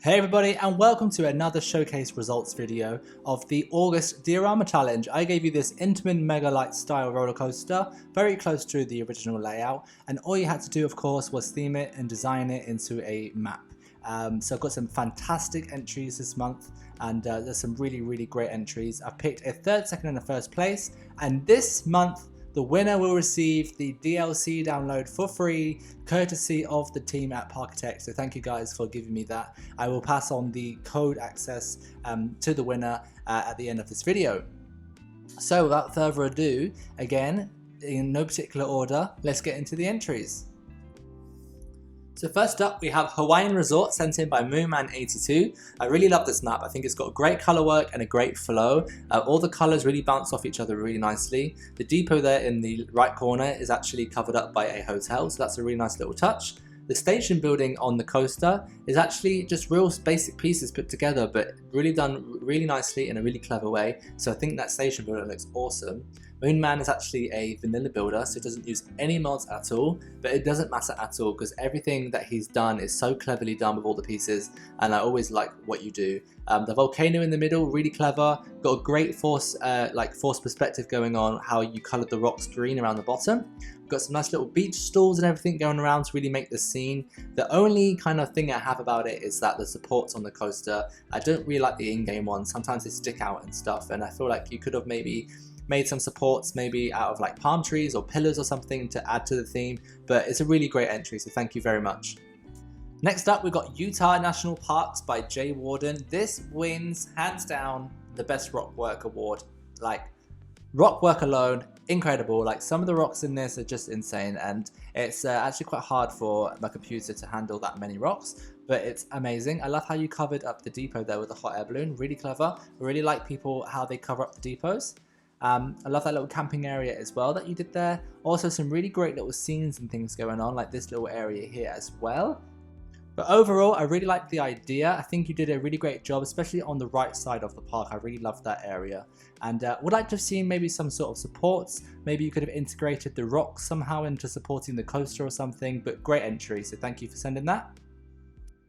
Hey everybody, and welcome to another showcase results video of the August Diorama Challenge. I gave you this Intamin Mega Light style roller coaster, very close to the original layout, and all you had to do of course was theme it and design it into a map. So I've got some fantastic entries this month, and there's some really great entries. I've picked a third, second and a first place, and this month the winner will receive the DLC download for free, courtesy of the team at Parkitect. So thank you guys for giving me that. I will pass on the code access to the winner at the end of this video. So without further ado, again, in no particular order, let's get into the entries. So first up, we have Hawaiian Resort, sent in by Moonman82. I really love this map. I think it's got great color work and a great flow. All the colors really bounce off each other really nicely. The depot there in the right corner is actually covered up by a hotel, so that's a really nice little touch. The station building on the coaster is actually just real basic pieces put together, but really done really nicely in a really clever way. So I think that station building looks awesome. Moonman is actually a vanilla builder, so it doesn't use any mods at all, but it doesn't matter at all because everything that he's done is so cleverly done with all the pieces, and I always like what you do. The volcano in the middle, really clever, got a great force perspective going on, how you coloured the rocks green around the bottom. We've got some nice little beach stalls and everything going around to really make the scene. The only kind of thing I have about it is that the supports on the coaster, I don't really like the in-game ones. Sometimes they stick out and stuff, and I feel like you could have maybe made some supports maybe out of like palm trees or pillars or something to add to the theme, but it's a really great entry, so thank you very much. Next up, we've got Utah National Parks by Jay Warden. This wins hands down the best rock work award. Like, rock work alone, incredible. Like, some of the rocks in this are just insane, and it's actually quite hard for my computer to handle that many rocks, but it's amazing. I love how you covered up the depot there with a hot air balloon, really clever. I really like people how they cover up the depots. I love that little camping area as well that you did there. Also some really great little scenes and things going on, like this little area here as well. But overall, I really like the idea. I think you did a really great job, especially on the right side of the park. I really love that area. And would like to have seen maybe some sort of supports. Maybe you could have integrated the rocks somehow into supporting the coaster or something, but great entry, so thank you for sending that.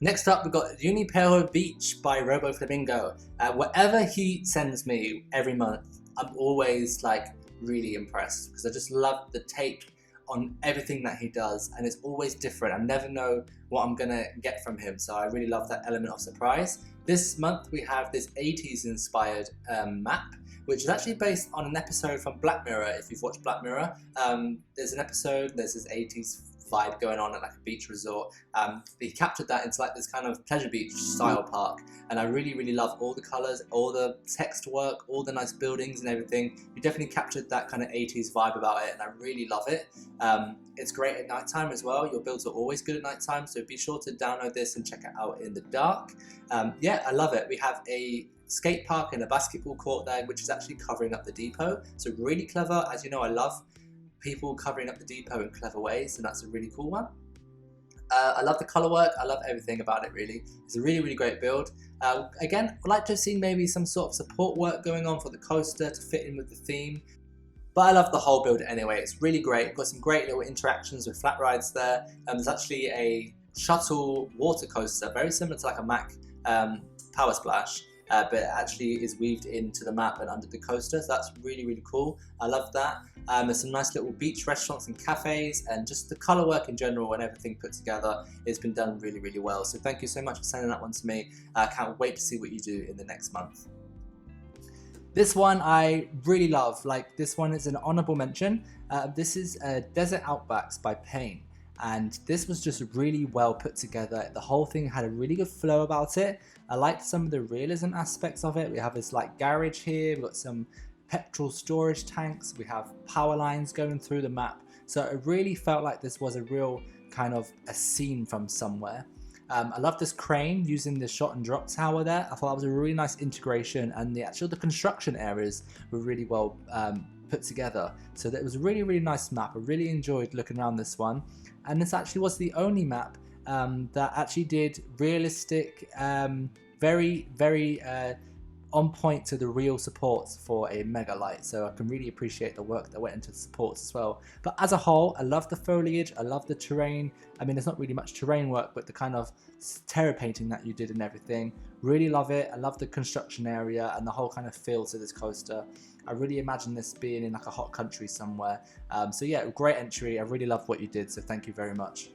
Next up, we've got Unipale Beach by Robo Flamingo. Whatever he sends me every month, I'm always like really impressed because I just love the take on everything that he does, and it's always different. I never know what I'm gonna get from him, so I really love that element of surprise. This month we have this 80s inspired map, which is actually based on an episode from Black Mirror. If you've watched Black Mirror, there's an episode, there's this 80s vibe going on at like a beach resort. He captured that into like this kind of pleasure beach style park, and I really love all the colors, all the text work, all the nice buildings and everything. You definitely captured that kind of 80s vibe about it, and I really love it. It's great at nighttime as well. Your builds are always good at nighttime, so be sure to download this and check it out in the dark. Yeah, I love it. We have a skate park and a basketball court there, which is actually covering up the depot, so really clever. As you know, I love people covering up the depot in clever ways, and that's a really cool one. I love the color work, I love everything about it really. It's a really great build. Again, I'd like to have seen maybe some sort of support work going on for the coaster to fit in with the theme, but I love the whole build anyway. It's really great. Got some great little interactions with flat rides there. There's actually a shuttle water coaster, very similar to like a Mack Power Splash, but it actually is weaved into the map and under the coaster, so that's really cool. I love that. There's some nice little beach restaurants and cafes, and just the colour work in general and everything put together has been done really well. So thank you so much for sending that one to me. I can't wait to see what you do in the next month. This one I really love. Like, this one is an honourable mention. This is Desert Outbox by Payne. And this was just really well put together. The whole thing had a really good flow about it. I liked some of the realism aspects of it. We have this like garage here, we've got some petrol storage tanks, we have power lines going through the map. So it really felt like this was a real kind of a scene from somewhere. I love this crane using the shot and drop tower there. I thought that was a really nice integration, and the construction areas were really well put together. So that was a really nice map. I really enjoyed looking around this one. And this actually was the only map that actually did realistic, very on point to the real supports for a mega light, so I can really appreciate the work that went into the supports as well. But as a whole, I love the foliage, I love the terrain. I mean, there's not really much terrain work, but the kind of terra painting that you did and everything, really love it. I love the construction area and the whole kind of feel to this coaster. I really imagine this being in like a hot country somewhere. So yeah, great entry. I really love what you did, so thank you very much.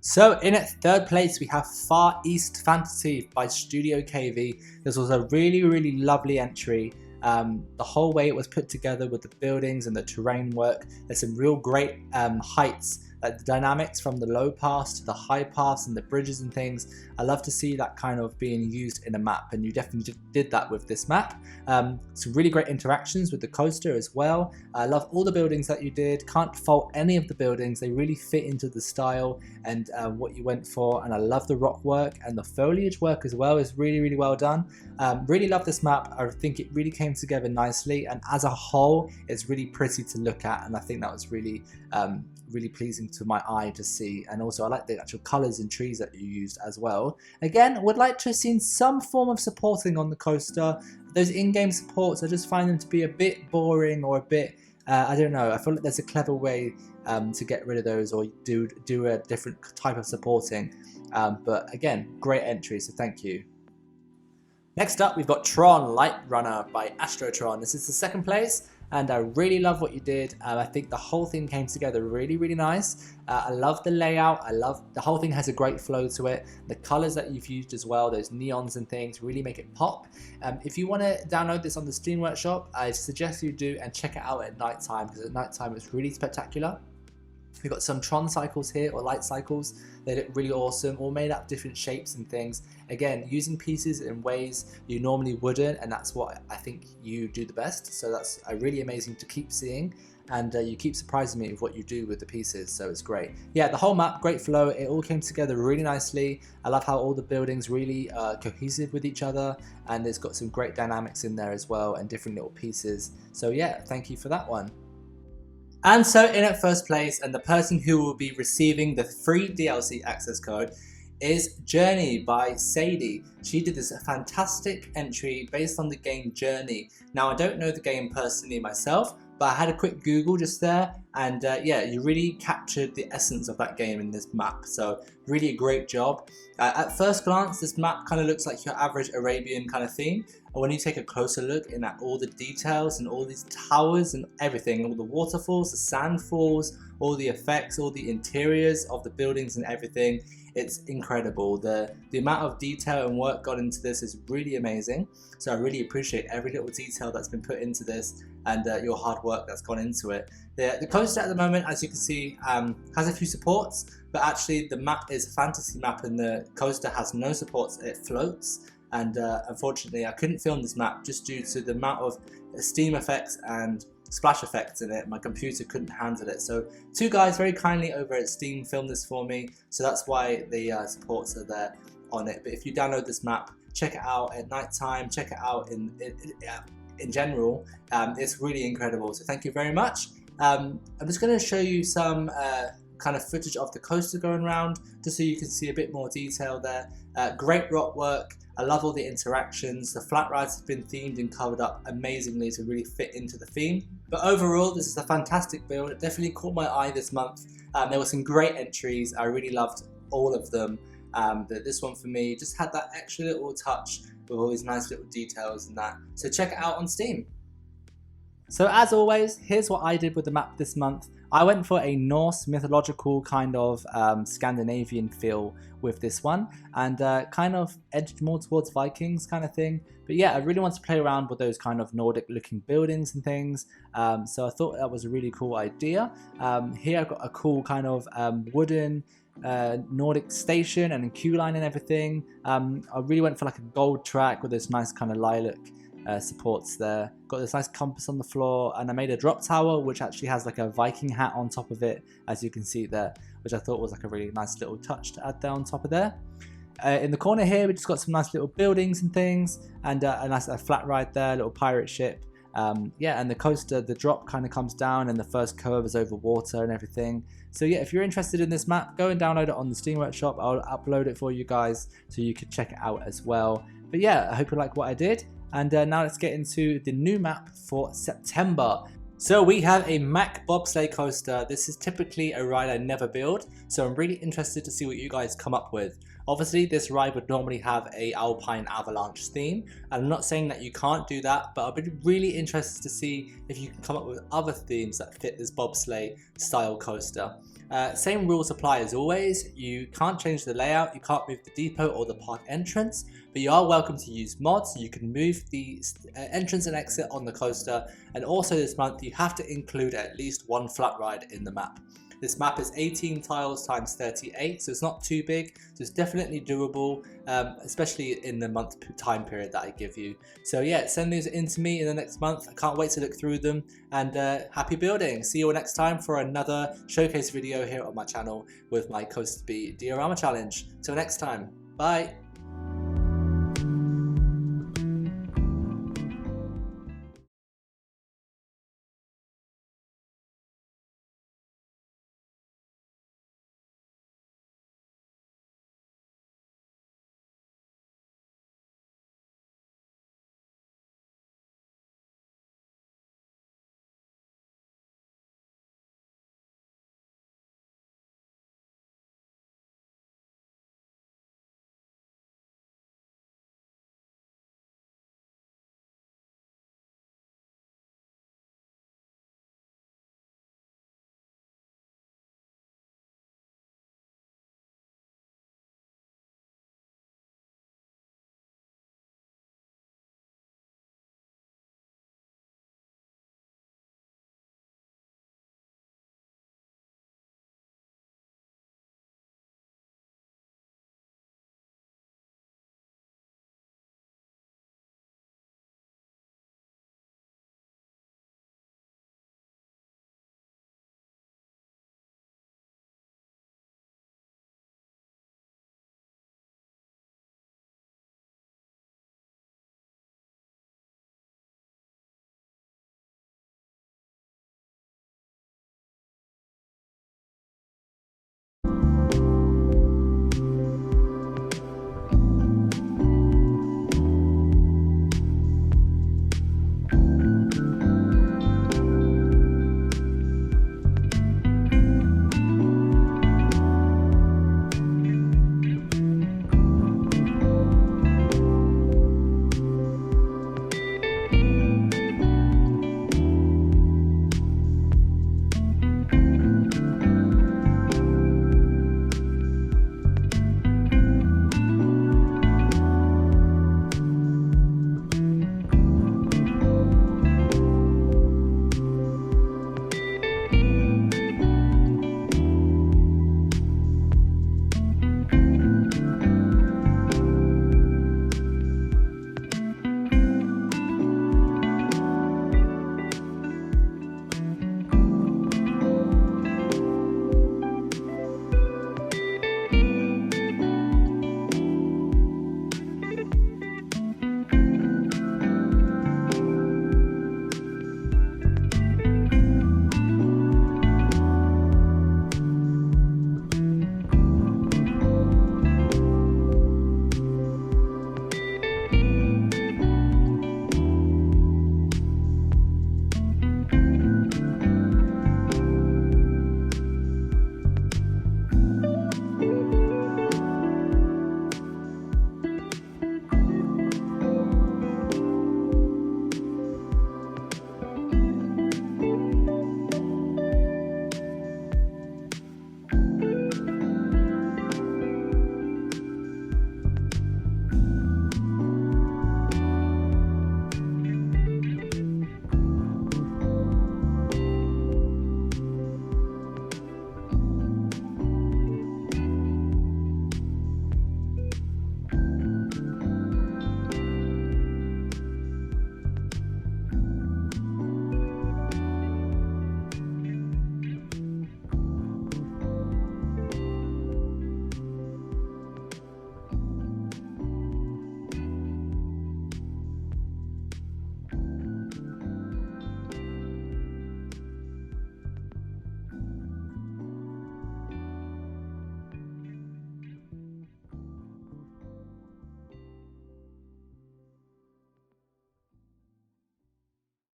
So in at third place we have Far East Fantasy by Studio KV. This was a really lovely entry. The whole way it was put together with the buildings and the terrain work. There's some real great heights, like the dynamics from the low pass to the high pass and the bridges and things. I love to see that kind of being used in a map, and you definitely did that with this map. Some really great interactions with the coaster as well. I love all the buildings that you did. Can't fault any of the buildings. They really fit into the style and what you went for, and I love the rock work, and the foliage work as well is really well done. Really love this map. I think it really came together nicely, and as a whole it's really pretty to look at, and I think that was really pleasing to my eye to see. And also I like the actual colors and trees that you used as well. Again, would like to have seen some form of supporting on the coaster. Those in-game supports, I just find them to be a bit boring or a bit I don't know. I feel like there's a clever way to get rid of those, or do a different type of supporting. But again, great entry, so thank you. Next up, we've got Tron Light Runner by Astrotron. This is the second place, and I really love what you did. I think the whole thing came together really nice. I love the layout. I love the whole thing has a great flow to it. The colors that you've used as well, those neons and things, really make it pop. If you want to download this on the Steam Workshop, I suggest you do and check it out at night time, because at night time it's really spectacular. We've got some Tron cycles here, or light cycles. They look really awesome, all made up different shapes and things. Again, using pieces in ways you normally wouldn't, and that's what I think you do the best. So that's really amazing to keep seeing, and you keep surprising me with what you do with the pieces, so it's great. Yeah, the whole map, great flow. It all came together really nicely. I love how all the buildings really cohesive with each other, and it's got some great dynamics in there as well, and different little pieces. So yeah, thank you for that one. And so in at first place, and the person who will be receiving the free DLC access code is Journey by Sadie. She did this fantastic entry based on the game Journey. Now, I don't know the game personally myself, but I had a quick Google just there, and yeah, you really captured the essence of that game in this map, so really a great job. At first glance, this map kind of looks like your average Arabian kind of theme, and when you take a closer look in at all the details and all these towers and everything, all the waterfalls, the sand falls, all the effects, all the interiors of the buildings and everything, it's incredible. The amount of detail and work got into this is really amazing, so I really appreciate every little detail that's been put into this, and your hard work that's gone into it. The coaster at the moment, as you can see, has a few supports, but actually the map is a fantasy map and the coaster has no supports. It floats, and unfortunately I couldn't film this map just due to the amount of steam effects and splash effects in it. My computer couldn't handle it, so two guys very kindly over at Steam filmed this for me, so that's why the supports are there on it. But if you download this map, check it out at night time, check it out in general, it's really incredible, so thank you very much. I'm just going to show you some kind of footage of the coaster going around, just so you can see a bit more detail there. Great rock work. I love all the interactions. The flat rides have been themed and covered up amazingly to really fit into the theme. But overall, this is a fantastic build. It definitely caught my eye this month. There were some great entries. I really loved all of them. This one for me just had that extra little touch with all these nice little details and that. So check it out on Steam. So as always, here's what I did with the map this month. I went for a Norse mythological kind of Scandinavian feel with this one, and kind of edged more towards Vikings kind of thing. But yeah, I really wanted to play around with those kind of Nordic looking buildings and things, so I thought that was a really cool idea. Here I've got a cool kind of wooden Nordic station and a queue line and everything. I really went for like a gold track with this nice kind of lilac supports there. Got this nice compass on the floor, and I made a drop tower which actually has like a Viking hat on top of it, as you can see there, which I thought was like a really nice little touch to add there on top of there. In the corner here we just got some nice little buildings and things, and a nice flat ride there, a little pirate ship. Yeah, and the coaster, the drop kind of comes down and the first curve is over water and everything. So yeah, if you're interested in this map, go and download it on the Steam Workshop. I'll upload it for you guys so you can check it out as well. But yeah, I hope you like what I did. And now let's get into the new map for September. So we have a Mack bobsleigh coaster. This is typically a ride I never build, so I'm really interested to see what you guys come up with. Obviously this ride would normally have a Alpine Avalanche theme, and I'm not saying that you can't do that, but I'll be really interested to see if you can come up with other themes that fit this bobsleigh style coaster. Same rules apply as always. You can't change the layout, you can't move the depot or the park entrance, but you are welcome to use mods. You can move the entrance and exit on the coaster, and also this month you have to include at least one flat ride in the map. This map is 18 tiles times 38, so it's not too big, so it's definitely doable, especially in the month time period that I give you. So yeah, send these in to me in the next month. I can't wait to look through them, and happy building. See you all next time for another showcase video here on my channel with my Coaster Beat Diorama Challenge. Till next time, bye!